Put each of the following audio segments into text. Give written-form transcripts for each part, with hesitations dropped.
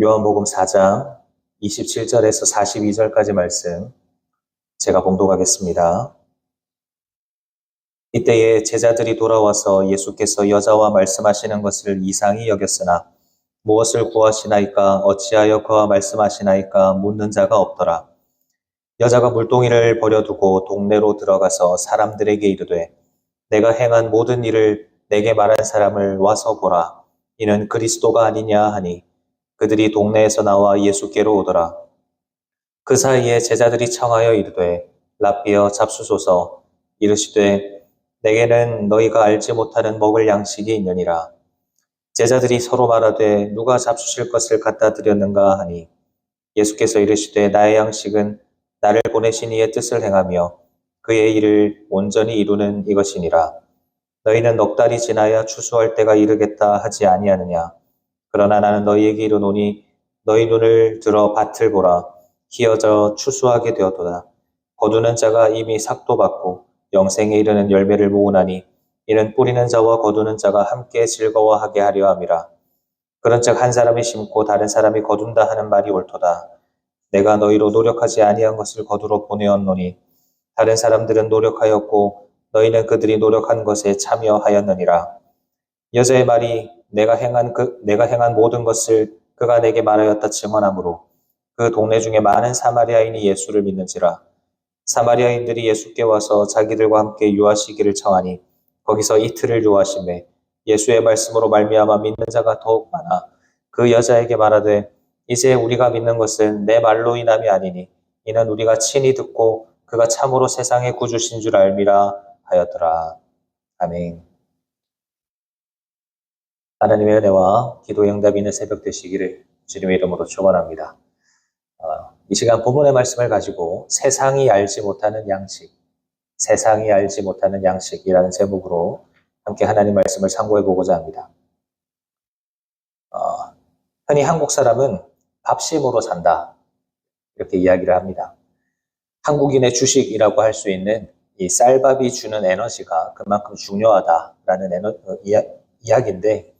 요한복음 4장 27절에서 42절까지 말씀 제가 봉독하겠습니다. 이때에 제자들이 돌아와서 예수께서 여자와 말씀하시는 것을 이상히 여겼으나 무엇을 구하시나이까 어찌하여 그와 말씀하시나이까 묻는 자가 없더라. 여자가 물동이를 버려두고 동네로 들어가서 사람들에게 이르되 내가 행한 모든 일을 내게 말한 사람을 와서 보라. 이는 그리스도가 아니냐 하니 그들이 동네에서 나와 예수께로 오더라. 그 사이에 제자들이 청하여 이르되 랍비여 잡수소서. 이르시되 내게는 너희가 알지 못하는 먹을 양식이 있느니라. 제자들이 서로 말하되 누가 잡수실 것을 갖다 드렸는가 하니 예수께서 이르시되 나의 양식은 나를 보내신 이의 뜻을 행하며 그의 일을 온전히 이루는 이것이니라. 너희는 넉 달이 지나야 추수할 때가 이르겠다 하지 아니하느냐. 그러나 나는 너희에게 이르노니 너희 눈을 들어 밭을 보라. 희어져 추수하게 되었도다. 거두는 자가 이미 삭도 받고 영생에 이르는 열매를 모으나니 이는 뿌리는 자와 거두는 자가 함께 즐거워하게 하려 함이라. 그런즉 한 사람이 심고 다른 사람이 거둔다 하는 말이 옳도다. 내가 너희로 노력하지 아니한 것을 거두러 보내었노니 다른 사람들은 노력하였고 너희는 그들이 노력한 것에 참여하였느니라. 여자의 말이 내가 행한 모든 것을 그가 내게 말하였다 증언하므로 그 동네 중에 많은 사마리아인이 예수를 믿는지라. 사마리아인들이 예수께 와서 자기들과 함께 유하시기를 청하니 거기서 이틀을 유하시매 예수의 말씀으로 말미암아 믿는 자가 더욱 많아 그 여자에게 말하되 이제 우리가 믿는 것은 내 말로 인함이 아니니 이는 우리가 친히 듣고 그가 참으로 세상의 구주신 줄 알미라 하였더라. 아멘. 하나님의 은혜와 기도의 응답이 있는 새벽 되시기를 주님의 이름으로 축원합니다. 이 시간 본문의 말씀을 가지고 세상이 알지 못하는 양식이라는 제목으로 함께 하나님 말씀을 상고해 보고자 합니다. 흔히 한국 사람은 밥심으로 산다 이렇게 이야기를 합니다. 한국인의 주식이라고 할 수 있는 이 쌀밥이 주는 에너지가 그만큼 중요하다라는 이야기인데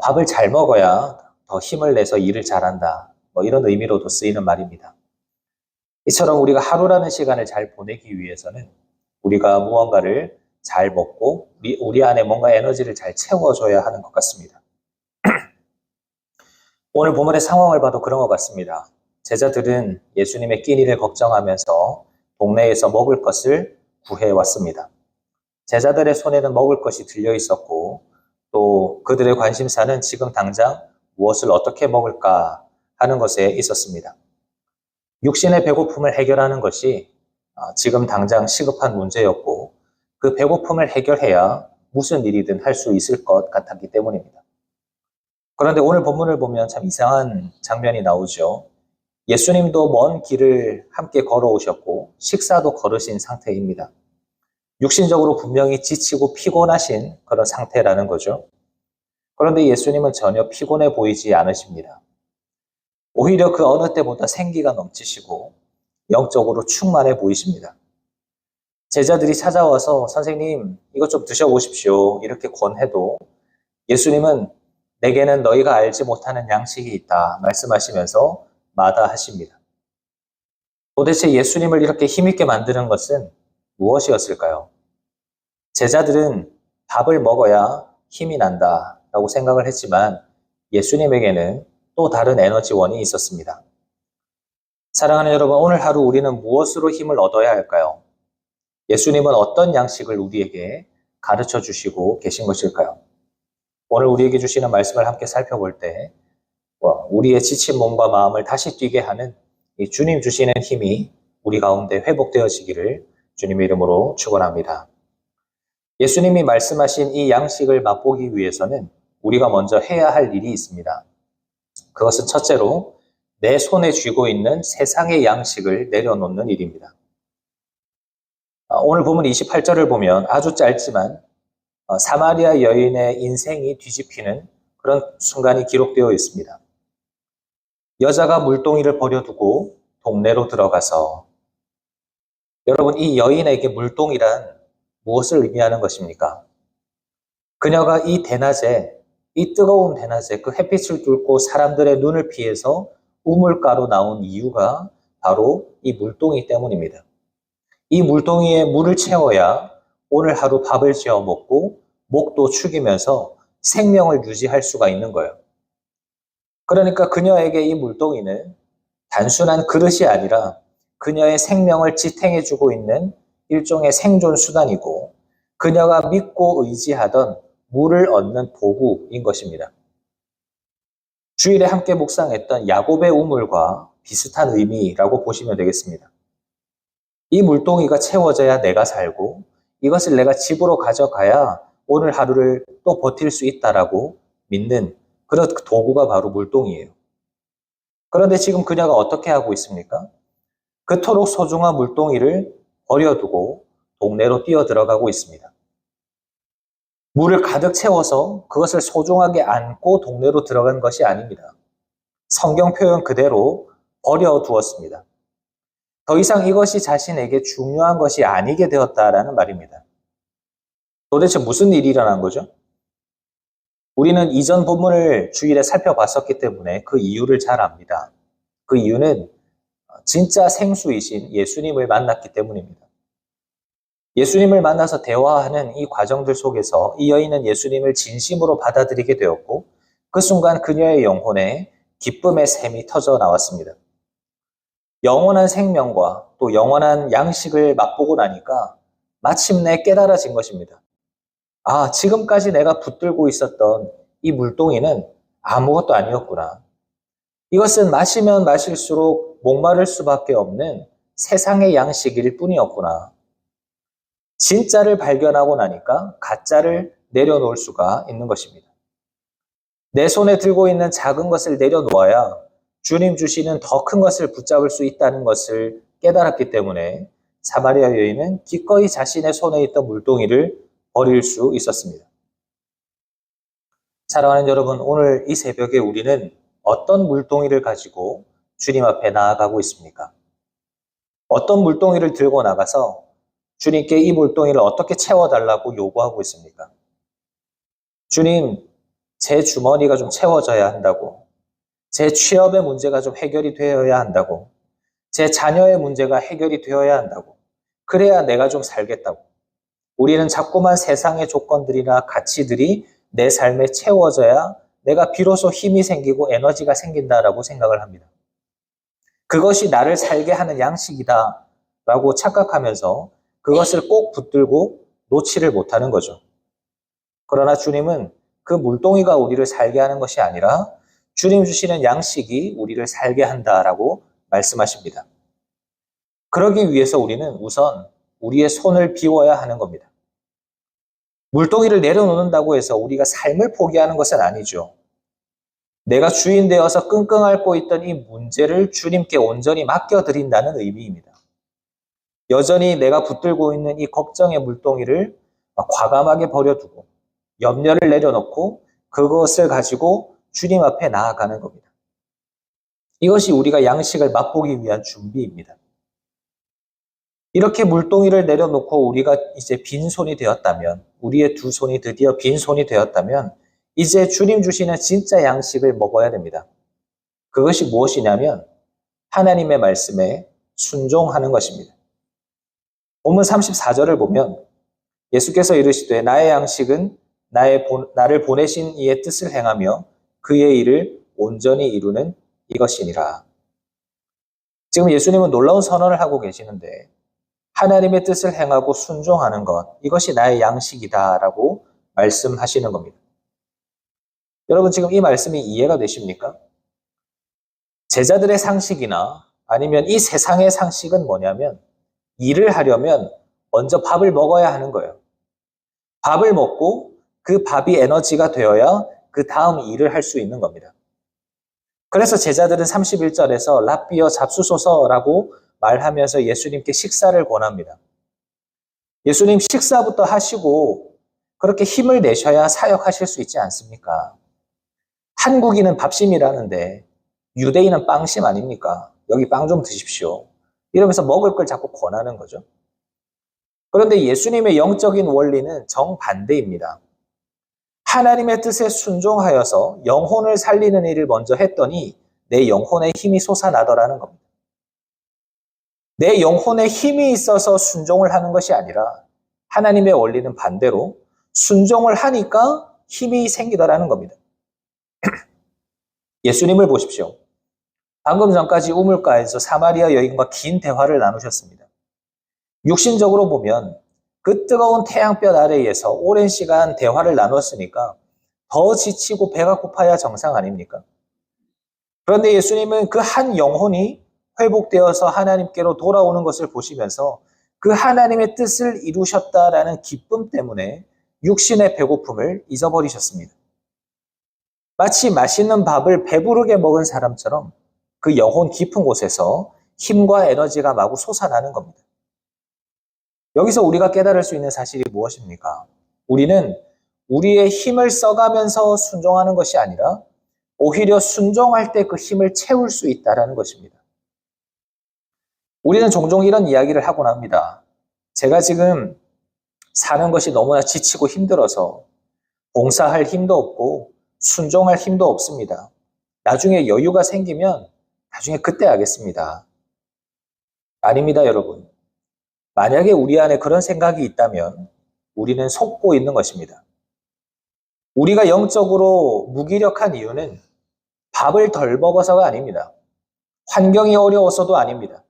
밥을 잘 먹어야 더 힘을 내서 일을 잘한다. 이런 의미로도 쓰이는 말입니다. 이처럼 우리가 하루라는 시간을 잘 보내기 위해서는 우리가 무언가를 잘 먹고 우리 안에 뭔가 에너지를 잘 채워줘야 하는 것 같습니다. 오늘 본문의 상황을 봐도 그런 것 같습니다. 제자들은 예수님의 끼니를 걱정하면서 동네에서 먹을 것을 구해왔습니다. 제자들의 손에는 먹을 것이 들려 있었고 또 그들의 관심사는 지금 당장 무엇을 어떻게 먹을까 하는 것에 있었습니다. 육신의 배고픔을 해결하는 것이 지금 당장 시급한 문제였고 그 배고픔을 해결해야 무슨 일이든 할 수 있을 것 같았기 때문입니다. 그런데 오늘 본문을 보면 참 이상한 장면이 나오죠. 예수님도 먼 길을 함께 걸어오셨고 식사도 거르신 상태입니다. 육신적으로 분명히 지치고 피곤하신 그런 상태라는 거죠. 그런데 예수님은 전혀 피곤해 보이지 않으십니다. 오히려 그 어느 때보다 생기가 넘치시고 영적으로 충만해 보이십니다. 제자들이 찾아와서 선생님 이것 좀 드셔보십시오 이렇게 권해도 예수님은 내게는 너희가 알지 못하는 양식이 있다 말씀하시면서 마다하십니다. 도대체 예수님을 이렇게 힘있게 만드는 것은 무엇이었을까요? 제자들은 밥을 먹어야 힘이 난다라고 생각을 했지만 예수님에게는 또 다른 에너지원이 있었습니다. 사랑하는 여러분, 오늘 하루 우리는 무엇으로 힘을 얻어야 할까요? 예수님은 어떤 양식을 우리에게 가르쳐 주시고 계신 것일까요? 오늘 우리에게 주시는 말씀을 함께 살펴볼 때 우리의 지친 몸과 마음을 다시 뛰게 하는 이 주님 주시는 힘이 우리 가운데 회복되어지기를 주님의 이름으로 축원합니다. 예수님이 말씀하신 이 양식을 맛보기 위해서는 우리가 먼저 해야 할 일이 있습니다. 그것은 첫째로 내 손에 쥐고 있는 세상의 양식을 내려놓는 일입니다. 오늘 본문 28절을 보면 아주 짧지만 사마리아 여인의 인생이 뒤집히는 그런 순간이 기록되어 있습니다. 여자가 물동이를 버려두고 동네로 들어가서 여러분 이 여인에게 물동이란 무엇을 의미하는 것입니까? 그녀가 이 대낮에 이 뜨거운 대낮에 그 햇빛을 뚫고 사람들의 눈을 피해서 우물가로 나온 이유가 바로 이 물동이 때문입니다. 이 물동이에 물을 채워야 오늘 하루 밥을 지어 먹고 목도 축이면서 생명을 유지할 수가 있는 거예요. 그러니까 그녀에게 이 물동이는 단순한 그릇이 아니라 그녀의 생명을 지탱해주고 있는 일종의 생존 수단이고 그녀가 믿고 의지하던 물을 얻는 도구인 것입니다. 주일에 함께 묵상했던 야곱의 우물과 비슷한 의미라고 보시면 되겠습니다. 이 물동이가 채워져야 내가 살고 이것을 내가 집으로 가져가야 오늘 하루를 또 버틸 수 있다라고 믿는 그런 도구가 바로 물동이에요. 그런데 지금 그녀가 어떻게 하고 있습니까? 그토록 소중한 물동이를 버려두고 동네로 뛰어 들어가고 있습니다. 물을 가득 채워서 그것을 소중하게 안고 동네로 들어간 것이 아닙니다. 성경 표현 그대로 버려두었습니다. 더 이상 이것이 자신에게 중요한 것이 아니게 되었다라는 말입니다. 도대체 무슨 일이 일어난 거죠? 우리는 이전 본문을 주일에 살펴봤었기 때문에 그 이유를 잘 압니다. 그 이유는 진짜 생수이신 예수님을 만났기 때문입니다. 예수님을 만나서 대화하는 이 과정들 속에서 이 여인은 예수님을 진심으로 받아들이게 되었고 그 순간 그녀의 영혼에 기쁨의 샘이 터져 나왔습니다. 영원한 생명과 또 영원한 양식을 맛보고 나니까 마침내 깨달아진 것입니다. 아, 지금까지 내가 붙들고 있었던 이 물동이는 아무것도 아니었구나. 이것은 마시면 마실수록 목마를 수밖에 없는 세상의 양식일 뿐이었구나. 진짜를 발견하고 나니까 가짜를 내려놓을 수가 있는 것입니다. 내 손에 들고 있는 작은 것을 내려놓아야 주님 주시는 더 큰 것을 붙잡을 수 있다는 것을 깨달았기 때문에 사마리아 여인은 기꺼이 자신의 손에 있던 물동이를 버릴 수 있었습니다. 사랑하는 여러분, 오늘 이 새벽에 우리는 어떤 물동이를 가지고 주님 앞에 나아가고 있습니까? 어떤 물동이를 들고 나가서 주님께 이 물동이를 어떻게 채워달라고 요구하고 있습니까? 주님, 제 주머니가 좀 채워져야 한다고, 제 취업의 문제가 좀 해결이 되어야 한다고, 제 자녀의 문제가 해결이 되어야 한다고, 그래야 내가 좀 살겠다고. 우리는 자꾸만 세상의 조건들이나 가치들이 내 삶에 채워져야 내가 비로소 힘이 생기고 에너지가 생긴다라고 생각을 합니다. 그것이 나를 살게 하는 양식이다라고 착각하면서 그것을 꼭 붙들고 놓지를 못하는 거죠. 그러나 주님은 그 물동이가 우리를 살게 하는 것이 아니라 주님 주시는 양식이 우리를 살게 한다라고 말씀하십니다. 그러기 위해서 우리는 우선 우리의 손을 비워야 하는 겁니다. 물동이를 내려놓는다고 해서 우리가 삶을 포기하는 것은 아니죠. 내가 주인 되어서 끙끙 앓고 있던 이 문제를 주님께 온전히 맡겨드린다는 의미입니다. 여전히 내가 붙들고 있는 이 걱정의 물동이를 과감하게 버려두고 염려를 내려놓고 그것을 가지고 주님 앞에 나아가는 겁니다. 이것이 우리가 양식을 맛보기 위한 준비입니다. 이렇게 물동이를 내려놓고 우리가 이제 빈손이 되었다면, 우리의 두 손이 드디어 빈손이 되었다면 이제 주님 주시는 진짜 양식을 먹어야 됩니다. 그것이 무엇이냐면 하나님의 말씀에 순종하는 것입니다. 본문 34절을 보면 예수께서 이르시되 나의 양식은 나를 보내신 이의 뜻을 행하며 그의 일을 온전히 이루는 이것이니라. 지금 예수님은 놀라운 선언을 하고 계시는데 하나님의 뜻을 행하고 순종하는 것, 이것이 나의 양식이다라고 말씀하시는 겁니다. 여러분 지금 이 말씀이 이해가 되십니까? 제자들의 상식이나 아니면 이 세상의 상식은 뭐냐면 일을 하려면 먼저 밥을 먹어야 하는 거예요. 밥을 먹고 그 밥이 에너지가 되어야 그 다음 일을 할 수 있는 겁니다. 그래서 제자들은 31절에서 랍비여 잡수소서라고 말하면서 예수님께 식사를 권합니다. 예수님 식사부터 하시고 그렇게 힘을 내셔야 사역하실 수 있지 않습니까? 한국인은 밥심이라는데 유대인은 빵심 아닙니까? 여기 빵 좀 드십시오. 이러면서 먹을 걸 자꾸 권하는 거죠. 그런데 예수님의 영적인 원리는 정반대입니다. 하나님의 뜻에 순종하여서 영혼을 살리는 일을 먼저 했더니 내 영혼에 힘이 솟아나더라는 겁니다. 내 영혼에 힘이 있어서 순종을 하는 것이 아니라 하나님의 원리는 반대로 순종을 하니까 힘이 생기더라는 겁니다. 예수님을 보십시오. 방금 전까지 우물가에서 사마리아 여인과 긴 대화를 나누셨습니다. 육신적으로 보면 그 뜨거운 태양볕 아래에서 오랜 시간 대화를 나눴으니까 더 지치고 배가 고파야 정상 아닙니까? 그런데 예수님은 그 한 영혼이 회복되어서 하나님께로 돌아오는 것을 보시면서 그 하나님의 뜻을 이루셨다라는 기쁨 때문에 육신의 배고픔을 잊어버리셨습니다. 마치 맛있는 밥을 배부르게 먹은 사람처럼 그 영혼 깊은 곳에서 힘과 에너지가 마구 솟아나는 겁니다. 여기서 우리가 깨달을 수 있는 사실이 무엇입니까? 우리는 우리의 힘을 써가면서 순종하는 것이 아니라 오히려 순종할 때 그 힘을 채울 수 있다는 것입니다. 우리는 종종 이런 이야기를 하곤 합니다. 제가 지금 사는 것이 너무나 지치고 힘들어서 봉사할 힘도 없고 순종할 힘도 없습니다. 나중에 여유가 생기면 나중에 그때 하겠습니다. 아닙니다, 여러분. 만약에 우리 안에 그런 생각이 있다면 우리는 속고 있는 것입니다. 우리가 영적으로 무기력한 이유는 밥을 덜 먹어서가 아닙니다. 환경이 어려워서도 아닙니다.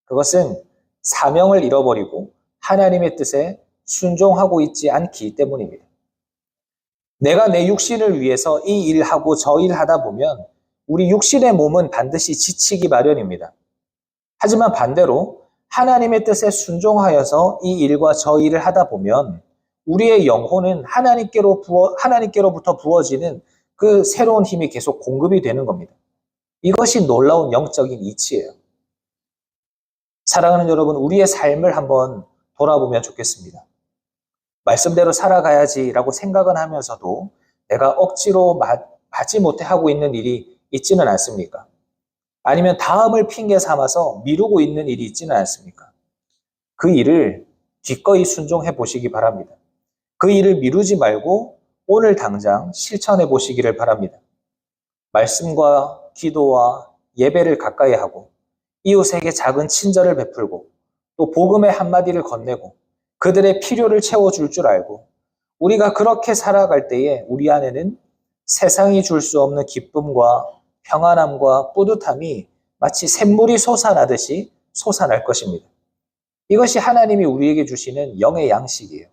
그것은 사명을 잃어버리고 하나님의 뜻에 순종하고 있지 않기 때문입니다. 내가 내 육신을 위해서 이 일하고 저 일하다 보면 우리 육신의 몸은 반드시 지치기 마련입니다. 하지만 반대로 하나님의 뜻에 순종하여서 이 일과 저 일을 하다 보면 우리의 영혼은 하나님께로부터 부어지는 그 새로운 힘이 계속 공급이 되는 겁니다. 이것이 놀라운 영적인 이치예요. 사랑하는 여러분, 우리의 삶을 한번 돌아보면 좋겠습니다. 말씀대로 살아가야지라고 생각은 하면서도 내가 억지로 받지 못해 하고 있는 일이 있지는 않습니까? 아니면 다음을 핑계 삼아서 미루고 있는 일이 있지는 않습니까? 그 일을 기꺼이 순종해 보시기 바랍니다. 그 일을 미루지 말고 오늘 당장 실천해 보시기를 바랍니다. 말씀과 기도와 예배를 가까이 하고 이웃에게 작은 친절을 베풀고 또 복음의 한마디를 건네고 그들의 필요를 채워줄 줄 알고 우리가 그렇게 살아갈 때에 우리 안에는 세상이 줄 수 없는 기쁨과 평안함과 뿌듯함이 마치 샘물이 솟아나듯이 솟아날 것입니다. 이것이 하나님이 우리에게 주시는 영의 양식이에요.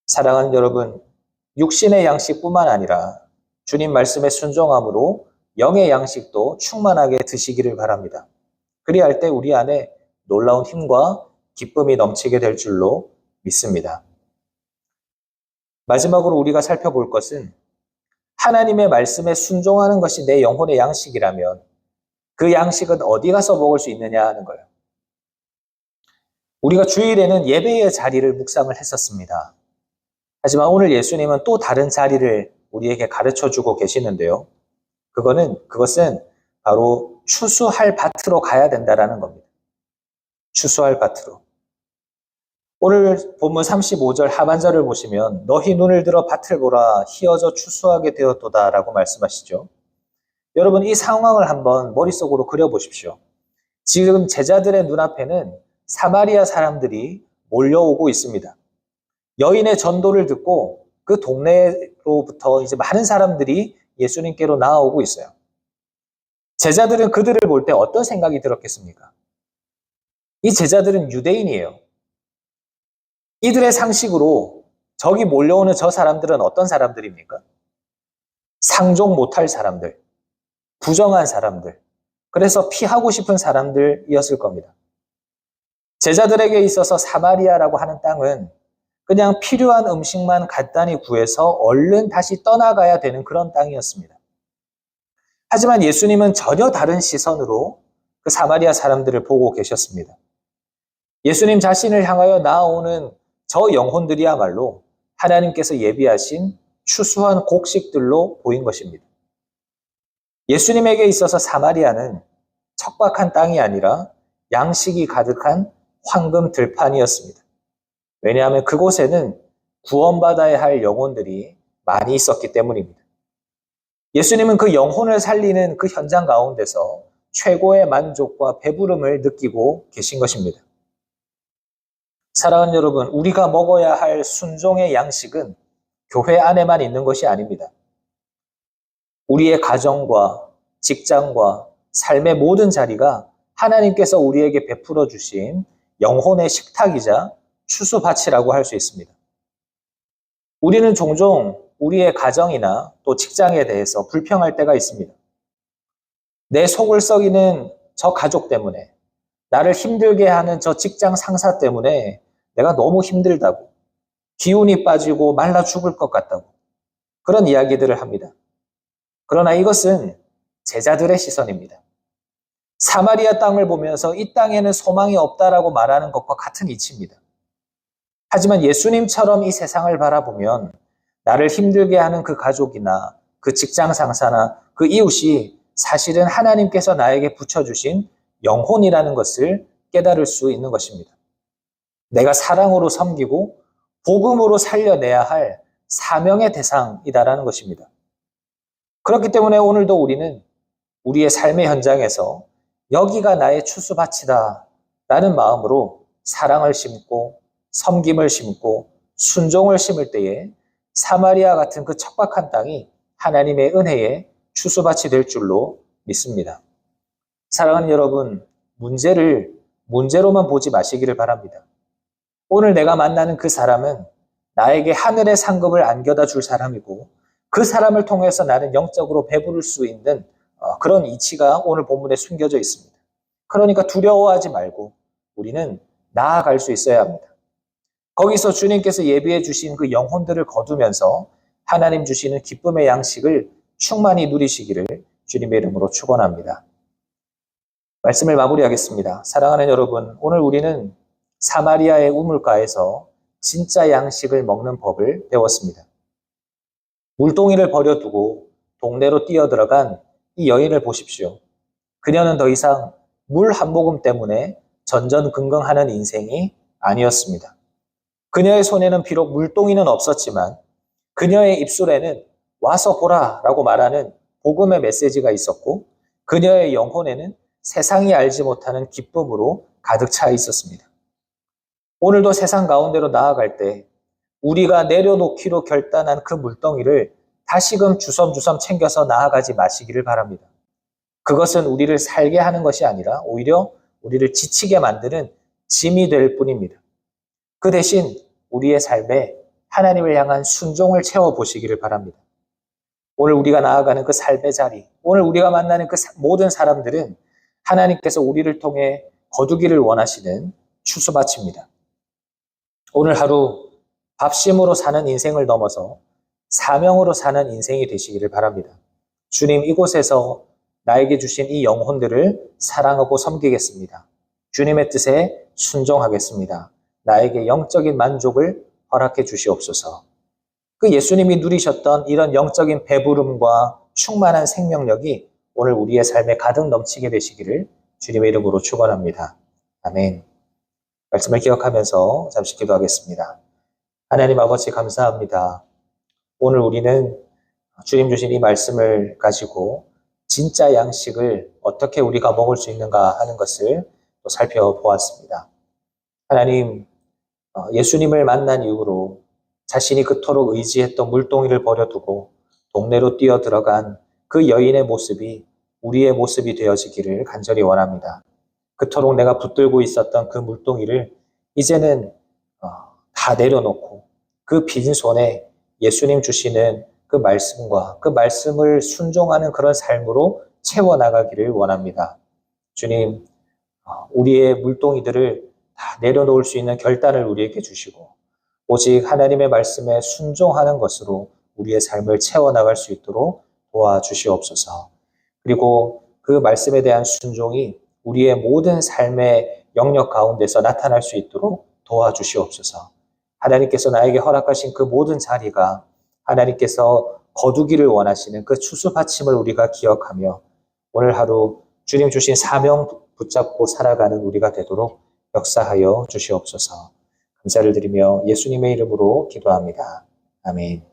사랑하는 여러분, 육신의 양식뿐만 아니라 주님 말씀에 순종함으로 영의 양식도 충만하게 드시기를 바랍니다. 그리할 때 우리 안에 놀라운 힘과 기쁨이 넘치게 될 줄로 믿습니다. 마지막으로 우리가 살펴볼 것은 하나님의 말씀에 순종하는 것이 내 영혼의 양식이라면 그 양식은 어디 가서 먹을 수 있느냐 하는 거예요. 우리가 주일에는 예배의 자리를 묵상을 했었습니다. 하지만 오늘 예수님은 또 다른 자리를 우리에게 가르쳐주고 계시는데요. 그것은 바로 추수할 밭으로 가야 된다라는 겁니다. 추수할 밭으로. 오늘 본문 35절 하반절을 보시면 너희 눈을 들어 밭을 보라 희어져 추수하게 되었도다 라고 말씀하시죠. 여러분 이 상황을 한번 머릿속으로 그려보십시오. 지금 제자들의 눈앞에는 사마리아 사람들이 몰려오고 있습니다. 여인의 전도를 듣고 그 동네로부터 이제 많은 사람들이 예수님께로 나아오고 있어요. 제자들은 그들을 볼 때 어떤 생각이 들었겠습니까? 이 제자들은 유대인이에요. 이들의 상식으로 저기 몰려오는 저 사람들은 어떤 사람들입니까? 상종 못할 사람들, 부정한 사람들, 그래서 피하고 싶은 사람들이었을 겁니다. 제자들에게 있어서 사마리아라고 하는 땅은 그냥 필요한 음식만 간단히 구해서 얼른 다시 떠나가야 되는 그런 땅이었습니다. 하지만 예수님은 전혀 다른 시선으로 그 사마리아 사람들을 보고 계셨습니다. 예수님 자신을 향하여 나아오는 저 영혼들이야말로 하나님께서 예비하신 추수한 곡식들로 보인 것입니다. 예수님에게 있어서 사마리아는 척박한 땅이 아니라 양식이 가득한 황금 들판이었습니다. 왜냐하면 그곳에는 구원받아야 할 영혼들이 많이 있었기 때문입니다. 예수님은 그 영혼을 살리는 그 현장 가운데서 최고의 만족과 배부름을 느끼고 계신 것입니다. 사랑하는 여러분, 우리가 먹어야 할 순종의 양식은 교회 안에만 있는 것이 아닙니다. 우리의 가정과 직장과 삶의 모든 자리가 하나님께서 우리에게 베풀어 주신 영혼의 식탁이자 추수밭이라고 할 수 있습니다. 우리는 종종 우리의 가정이나 또 직장에 대해서 불평할 때가 있습니다. 내 속을 썩이는 저 가족 때문에, 나를 힘들게 하는 저 직장 상사 때문에 내가 너무 힘들다고, 기운이 빠지고 말라 죽을 것 같다고 그런 이야기들을 합니다. 그러나 이것은 제자들의 시선입니다. 사마리아 땅을 보면서 이 땅에는 소망이 없다라고 말하는 것과 같은 이치입니다. 하지만 예수님처럼 이 세상을 바라보면 나를 힘들게 하는 그 가족이나 그 직장 상사나 그 이웃이 사실은 하나님께서 나에게 붙여주신 영혼이라는 것을 깨달을 수 있는 것입니다. 내가 사랑으로 섬기고 복음으로 살려내야 할 사명의 대상이다라는 것입니다. 그렇기 때문에 오늘도 우리는 우리의 삶의 현장에서 여기가 나의 추수밭이다 라는 마음으로 사랑을 심고 섬김을 심고 순종을 심을 때에 사마리아 같은 그 척박한 땅이 하나님의 은혜의 추수밭이 될 줄로 믿습니다. 사랑하는 여러분, 문제를 문제로만 보지 마시기를 바랍니다. 오늘 내가 만나는 그 사람은 나에게 하늘의 상급을 안겨다 줄 사람이고 그 사람을 통해서 나는 영적으로 배부를 수 있는 그런 이치가 오늘 본문에 숨겨져 있습니다. 그러니까 두려워하지 말고 우리는 나아갈 수 있어야 합니다. 거기서 주님께서 예비해 주신 그 영혼들을 거두면서 하나님 주시는 기쁨의 양식을 충만히 누리시기를 주님의 이름으로 축원합니다. 말씀을 마무리하겠습니다. 사랑하는 여러분, 오늘 우리는 사마리아의 우물가에서 진짜 양식을 먹는 법을 배웠습니다. 물동이를 버려두고 동네로 뛰어들어간 이 여인을 보십시오. 그녀는 더 이상 물 한 모금 때문에 전전긍긍하는 인생이 아니었습니다. 그녀의 손에는 비록 물동이는 없었지만 그녀의 입술에는 와서 보라 라고 말하는 복음의 메시지가 있었고 그녀의 영혼에는 세상이 알지 못하는 기쁨으로 가득 차 있었습니다. 오늘도 세상 가운데로 나아갈 때 우리가 내려놓기로 결단한 그 물동이를 다시금 주섬주섬 챙겨서 나아가지 마시기를 바랍니다. 그것은 우리를 살게 하는 것이 아니라 오히려 우리를 지치게 만드는 짐이 될 뿐입니다. 그 대신 우리의 삶에 하나님을 향한 순종을 채워보시기를 바랍니다. 오늘 우리가 나아가는 그 삶의 자리, 오늘 우리가 만나는 그 모든 사람들은 하나님께서 우리를 통해 거두기를 원하시는 추수밭입니다. 오늘 하루 밥심으로 사는 인생을 넘어서 사명으로 사는 인생이 되시기를 바랍니다. 주님, 이곳에서 나에게 주신 이 영혼들을 사랑하고 섬기겠습니다. 주님의 뜻에 순종하겠습니다. 나에게 영적인 만족을 허락해 주시옵소서. 그 예수님이 누리셨던 이런 영적인 배부름과 충만한 생명력이 오늘 우리의 삶에 가득 넘치게 되시기를 주님의 이름으로 축원합니다. 아멘. 말씀을 기억하면서 잠시 기도하겠습니다. 하나님 아버지 감사합니다. 오늘 우리는 주님 주신 이 말씀을 가지고 진짜 양식을 어떻게 우리가 먹을 수 있는가 하는 것을 또 살펴보았습니다. 하나님, 예수님을 만난 이후로 자신이 그토록 의지했던 물동이를 버려두고 동네로 뛰어들어간 그 여인의 모습이 우리의 모습이 되어지기를 간절히 원합니다. 그토록 내가 붙들고 있었던 그 물동이를 이제는 다 내려놓고 그 빈손에 예수님 주시는 그 말씀과 그 말씀을 순종하는 그런 삶으로 채워나가기를 원합니다. 주님, 우리의 물동이들을 다 내려놓을 수 있는 결단을 우리에게 주시고 오직 하나님의 말씀에 순종하는 것으로 우리의 삶을 채워나갈 수 있도록 도와주시옵소서. 그리고 그 말씀에 대한 순종이 우리의 모든 삶의 영역 가운데서 나타날 수 있도록 도와주시옵소서. 하나님께서 나에게 허락하신 그 모든 자리가 하나님께서 거두기를 원하시는 그 추수받침을 우리가 기억하며 오늘 하루 주님 주신 사명 붙잡고 살아가는 우리가 되도록 역사하여 주시옵소서. 감사를 드리며 예수님의 이름으로 기도합니다. 아멘.